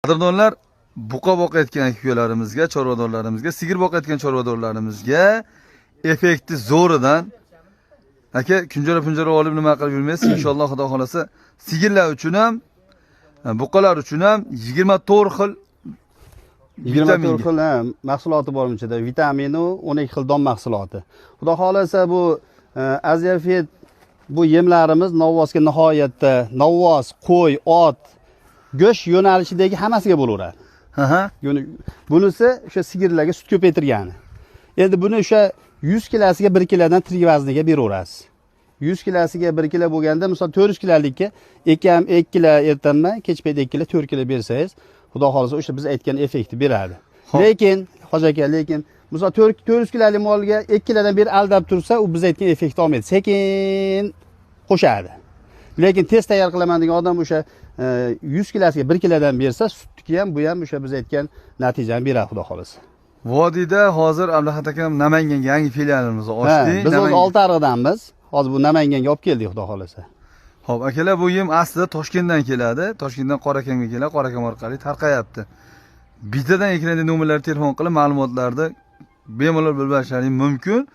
Qadrdonlar, buqa boqayotgan ukalarimizga, chorvadorlarimizga, sigir boqayotgan chorvadorlarimizga effekti zo'ridan aka kunjara olib nima qilib yurmaysiz. Inshaalloh Xudo xolasa sigirlar uchun ham, buqalar uchun ham 24 xil 24 xil mahsuloti bor ichida. Vitamini 12 xil don mahsuloti. Xudo xolasa bu Aziafet bu yemlarimiz novvosga nihoyatda novvos, qo'y, ot, go'sht yo'nalishidagi hammasiga bo'laveradi. Bunisi o'sha sigirlarga sut ko'paytirgani. Endi buni o'sha 100 kilosiga 1 kilodan tirik vazniga beraverasiz. 100 kilosiga 1 kilo bo'lganda, misol 400 kilolikka 2 kilo ertanma, kech payt 2 kilo, 4 kilo bersangiz, xudo xolasa o'sha biz aytgan effektni beradi. Lekin, hoji aka, misol 400 kilolik molga 2 kilodan beri aldab tursa, u biz aytgan effektni olmaydi. Sekin qo'shadi. Lekin tez tayyor qilaman degan odam o'sha 100 kilosiga 1 kilodan bersa, sutniki ham bu ham o'sha biz aytgan natijani beradi, xudo xolasa. Vodiyda hozir Abduhat akam Namanganga yangi filialimizni ochdik. Biz o'z Oltiariqdanmiz. Hozir bu Namanganga olib keldik, xudo xolasa. Xo'p, akalar, bu yem aslida Toshkentdan keladi. Toshkentdan Qorakamga keladi, Qorakam orqali tarqayapti. Bittadan ekranda nomerlarga telefon qilib ma'lumotlarni bemalol bilib olishlaring mumkin.